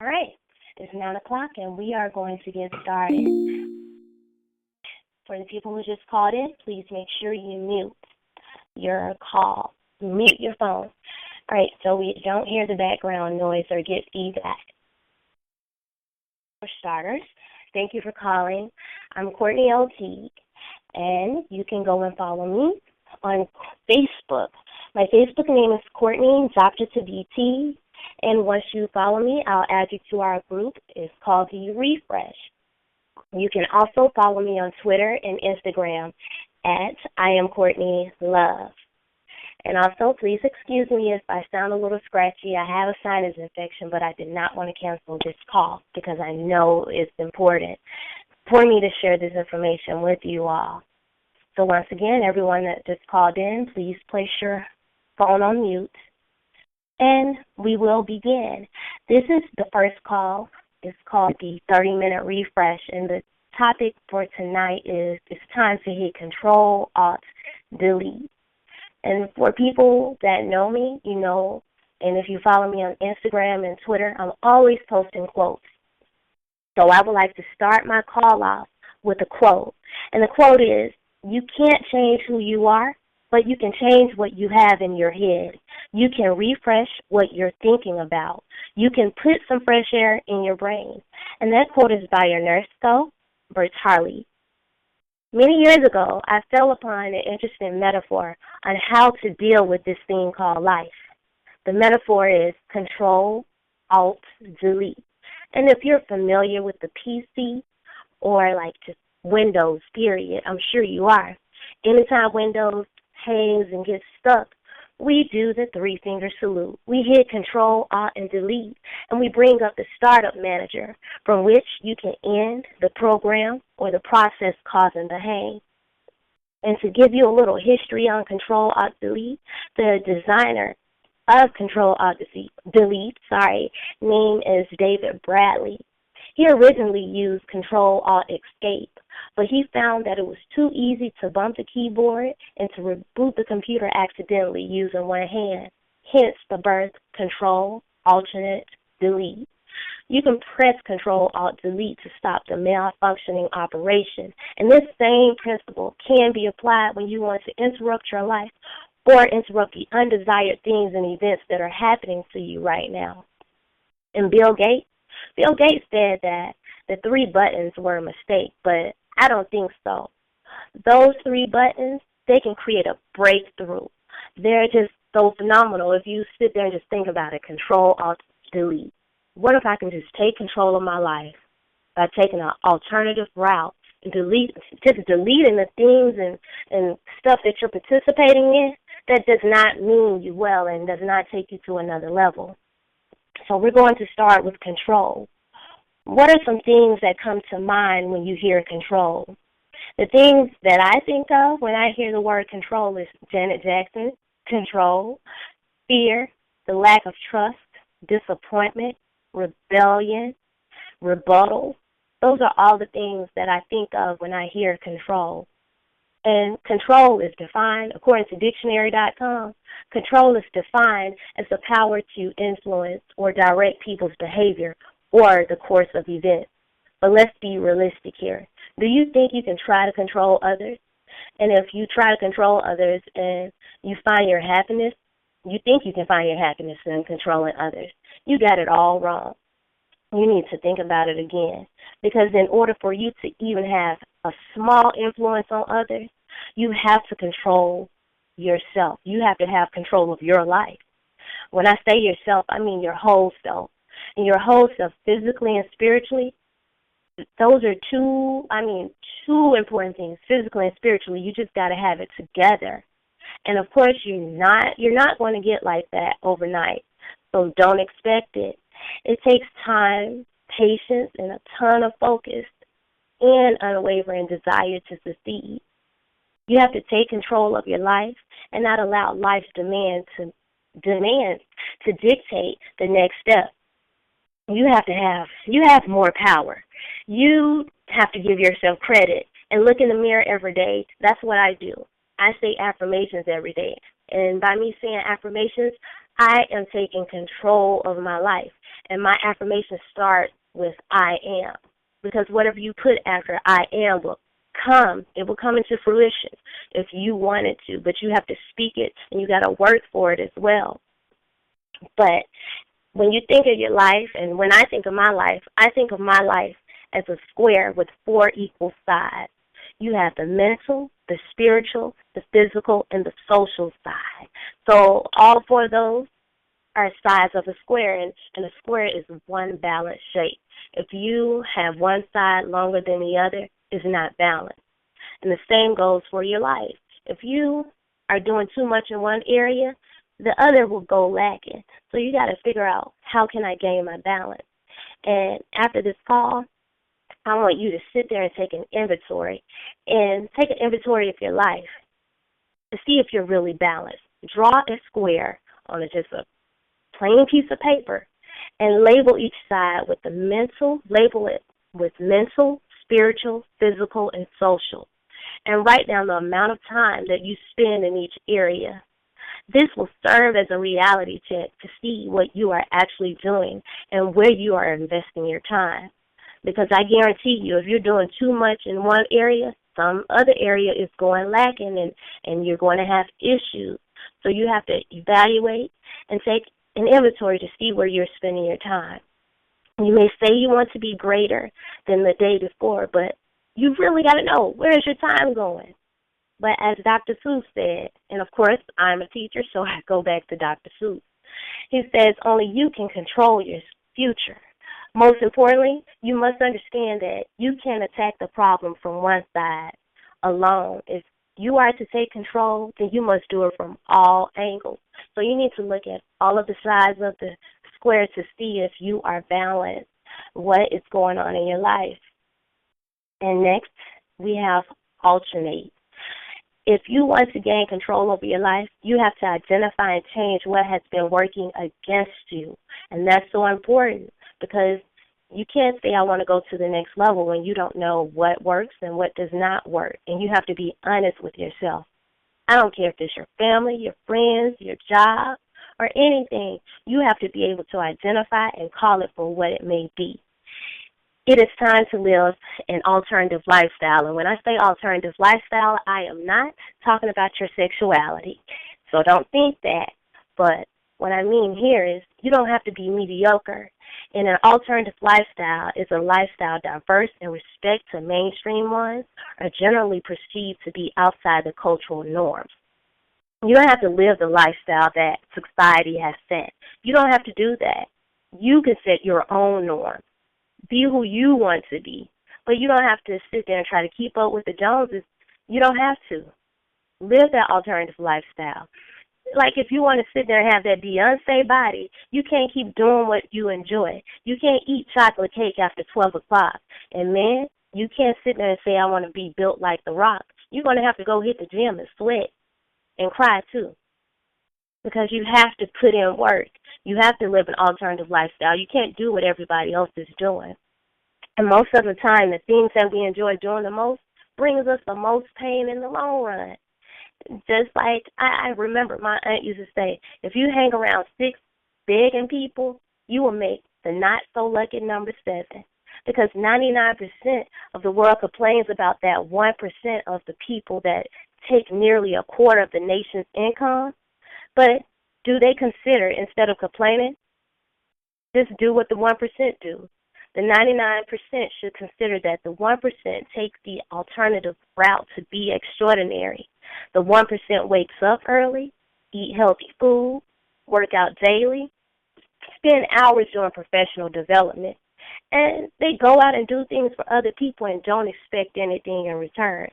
All right, it's 9 o'clock and we are going to get started. For the people who just called in, please make sure you mute your call. Mute your phone. All right, so we don't hear the background noise or get feedback. For starters, thank you for calling. I'm CourtneyLTeague, and you can go and follow me on Facebook. My Facebook name is CourtneyLTeague, and once you follow me, I'll add you to our group. It's called The Refresh. You can also follow me on Twitter and Instagram at @IamCourtneyLove. And also, please excuse me if I sound a little scratchy. I have a sinus infection, but I did not want to cancel this call because I know it's important for me to share this information with you all. So once again, everyone that just called in, please place your phone on mute, and we will begin. This is the first call. It's called the 30-minute refresh, and the topic for tonight is it's time to hit CTRL-ALT-DEL. And for people that know me, you know, and if you follow me on Instagram and Twitter, I'm always posting quotes. So I would like to start my call off with a quote. And the quote is, you can't change who you are, but you can change what you have in your head. You can refresh what you're thinking about. You can put some fresh air in your brain. And that quote is by Ernesto Bertarelli. Many years ago, I fell upon an interesting metaphor on how to deal with this thing called life. The metaphor is Control-Alt-Delete. And if you're familiar with the PC or like just Windows, period, I'm sure you are. Anytime Windows hangs and gets stuck, we do the three-finger salute. We hit Control-Alt-Delete, and we bring up the startup manager from which you can end the program or the process causing the hang. And to give you a little history on Control-Alt-Delete, the designer of Control-Alt-Delete, name is David Bradley. He originally used Control-Alt-Escape, but he found that it was too easy to bump the keyboard and to reboot the computer accidentally using one hand, hence the birth Control-Alt-Delete. You can press Control-Alt-Delete to stop the malfunctioning operation, and this same principle can be applied when you want to interrupt your life or interrupt the undesired things and events that are happening to you right now. And Bill Gates said that the 3 buttons were a mistake, but I don't think so. Those 3 buttons, they can create a breakthrough. They're just so phenomenal if you sit there and just think about it. Control-Alt-Delete. What if I can just take control of my life by taking an alternative route and deleting the things and stuff that you're participating in that does not mean you well and does not take you to another level. So we're going to start with control. What are some things that come to mind when you hear control? The things that I think of when I hear the word control is Janet Jackson, control, fear, the lack of trust, disappointment, rebellion, rebuttal. Those are all the things that I think of when I hear control. And control is defined, according to dictionary.com, control is defined as the power to influence or direct people's behavior or the course of events. But let's be realistic here. Do you think you can try to control others? And if you try to control others and you find your happiness, you think you can find your happiness in controlling others, you got it all wrong. You need to think about it again. Because in order for you to even have a small influence on others, you have to control yourself. You have to have control of your life. When I say yourself, I mean your whole self. And your whole self, physically and spiritually, those are two important things. Physically and spiritually, you just got to have it together. And of course, you're not going to get like that overnight. So don't expect it. It takes time, patience, and a ton of focus and unwavering desire to succeed. You have to take control of your life and not allow life's demands to dictate the next step. You have more power. You have to give yourself credit and look in the mirror every day. That's what I do. I say affirmations every day. And by me saying affirmations, I am taking control of my life. And my affirmations start with I am, because whatever you put after I am will come. It will come into fruition if you want it to, but you have to speak it and you got to work for it as well. But when you think of your life, and when I think of my life as a square with 4 equal sides. You have the mental, the spiritual, the physical, and the social side. So all 4 of those are sides of a square, and a square is one balanced shape. If you have one side longer than the other, it's not balanced. And the same goes for your life. If you are doing too much in one area, the other will go lacking. So you got to figure out, how can I gain my balance? And after this call, I want you to sit there and take an inventory of your life to see if you're really balanced. Draw a square on just a plain piece of paper and label each side with label it with mental, spiritual, physical, and social. And write down the amount of time that you spend in each area. This will serve as a reality check to see what you are actually doing and where you are investing your time. Because I guarantee you, if you're doing too much in one area, some other area is going lacking, and you're going to have issues. So you have to evaluate and take an inventory to see where you're spending your time. You may say you want to be greater than the day before, but you've really got to know, where is your time going? But as Dr. Seuss said, and of course I'm a teacher, so I go back to Dr. Seuss. He says only you can control your future. Most importantly, you must understand that you can't attack the problem from one side alone. If you are to take control, then you must do it from all angles. So you need to look at all of the sides of the square to see if you are balanced, what is going on in your life. And next, we have alternate. If you want to gain control over your life, you have to identify and change what has been working against you. And that's so important, because you can't say I want to go to the next level when you don't know what works and what does not work. And you have to be honest with yourself. I don't care if it's your family, your friends, your job, or anything. You have to be able to identify and call it for what it may be. It is time to live an alternative lifestyle. And when I say alternative lifestyle, I am not talking about your sexuality. So don't think that. But what I mean here is you don't have to be mediocre. And an alternative lifestyle is a lifestyle diverse in respect to mainstream ones, are generally perceived to be outside the cultural norms. You don't have to live the lifestyle that society has set. You don't have to do that. You can set your own norms. Be who you want to be. But you don't have to sit there and try to keep up with the Joneses. You don't have to. Live that alternative lifestyle. Like if you want to sit there and have that Beyonce body, you can't keep doing what you enjoy. You can't eat chocolate cake after 12 o'clock. And man, you can't sit there and say, I want to be built like The Rock. You're going to have to go hit the gym and sweat and cry too. Because you have to put in work. You have to live an alternative lifestyle. You can't do what everybody else is doing. And most of the time, the things that we enjoy doing the most brings us the most pain in the long run. Just like I remember my aunt used to say, if you hang around 6 begging people, you will make the not-so-lucky number 7. Because 99% of the world complains about that 1% of the people that take nearly a quarter of the nation's income. But do they consider, instead of complaining, just do what the 1% do? The 99% should consider that the 1% takes the alternative route to be extraordinary. The 1% wakes up early, eat healthy food, work out daily, spend hours doing professional development, and they go out and do things for other people and don't expect anything in return.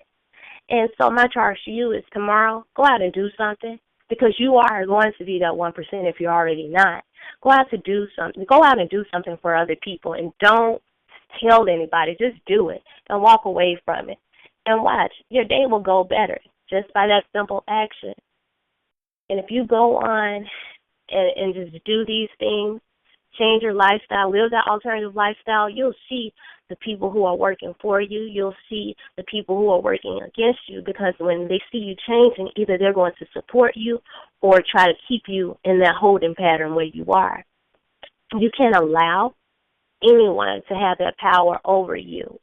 And so my charge to you is tomorrow, go out and do something, because you are going to be that 1% if you're already not. Go out and do something for other people, and don't tell anybody. Just do it. Don't walk away from it. And watch, your day will go better just by that simple action. And if you go on and just do these things, change your lifestyle, live that alternative lifestyle, you'll see the people who are working for you. You'll see the people who are working against you, because when they see you changing, either they're going to support you or try to keep you in that holding pattern where you are. You can't allow anyone to have that power over you.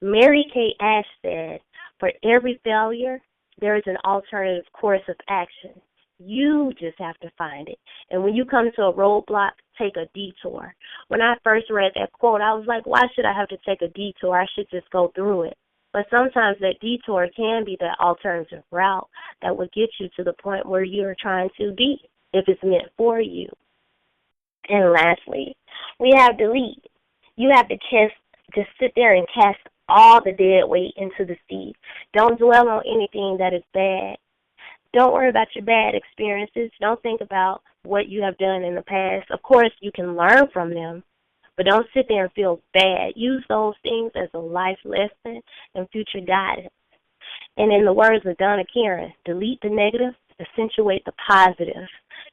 Mary Kay Ash said, for every failure, there is an alternative course of action. You just have to find it. And when you come to a roadblock, take a detour. When I first read that quote, I was like, why should I have to take a detour? I should just go through it. But sometimes that detour can be the alternative route that would get you to the point where you're trying to be, if it's meant for you. And lastly, we have delete. You have to just sit there and cast all the dead weight into the sea. Don't dwell on anything that is bad. Don't worry about your bad experiences. Don't think about what you have done in the past. Of course, you can learn from them, but don't sit there and feel bad. Use those things as a life lesson and future guidance. And in the words of Donna Karen, delete the negative, accentuate the positive.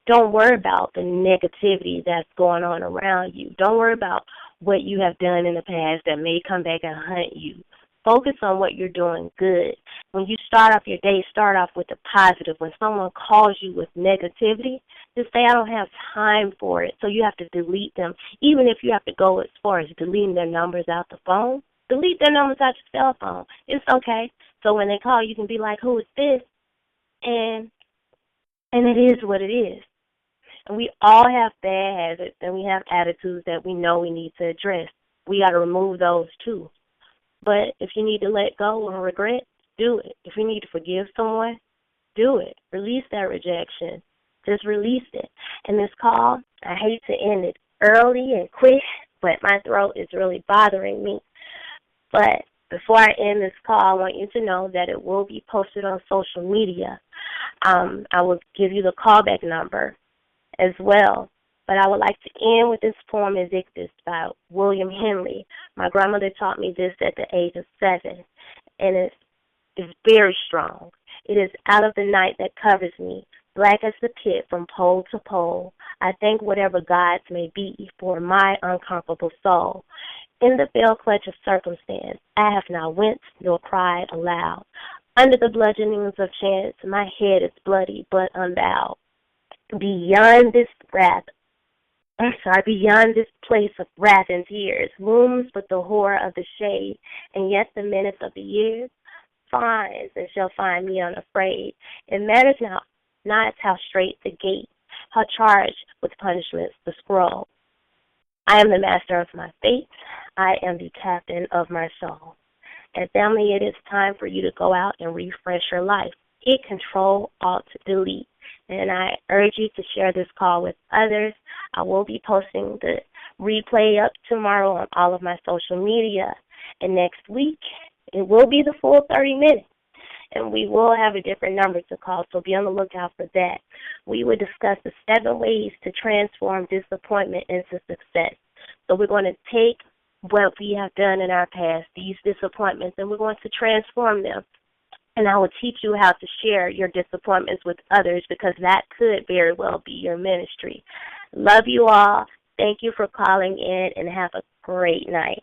Don't worry about the negativity that's going on around you. Don't worry about what you have done in the past that may come back and hunt you. Focus on what you're doing good. When you start off your day, start off with the positive. When someone calls you with negativity, just say, I don't have time for it. So you have to delete them. Even if you have to go as far as deleting their numbers out the phone, delete their numbers out your cell phone. It's okay. So when they call, you can be like, who is this? And it is what it is. And we all have bad habits and we have attitudes that we know we need to address. We got to remove those too. But if you need to let go or regret, do it. If you need to forgive someone, do it. Release that rejection. Just release it. And this call, I hate to end it early and quick, but my throat is really bothering me. But before I end this call, I want you to know that it will be posted on social media. I will give you the callback number as well. But I would like to end with this poem, Invictus, by William Henley. My grandmother taught me this at the age of 7, and it's very strong. It is out of the night that covers me, black as the pit from pole to pole. I thank whatever gods may be for my unconquerable soul. In the fell clutch of circumstance, I have not winced nor cried aloud. Under the bludgeonings of chance, my head is bloody but unbowed. Beyond this place of wrath and tears, looms but the horror of the shade, and yet the menace of the years finds and shall find me unafraid. It matters not how straight the gate, how charged with punishments the scroll. I am the master of my fate. I am the captain of my soul. And family, it is time for you to go out and refresh your life. Hit CTRL-ALT-DEL. And I urge you to share this call with others. I will be posting the replay up tomorrow on all of my social media. And next week, it will be the full 30 minutes. And we will have a different number to call, so be on the lookout for that. We will discuss the 7 ways to transform disappointment into success. So we're going to take what we have done in our past, these disappointments, and we're going to transform them. And I will teach you how to share your disappointments with others, because that could very well be your ministry. Love you all. Thank you for calling in, and have a great night.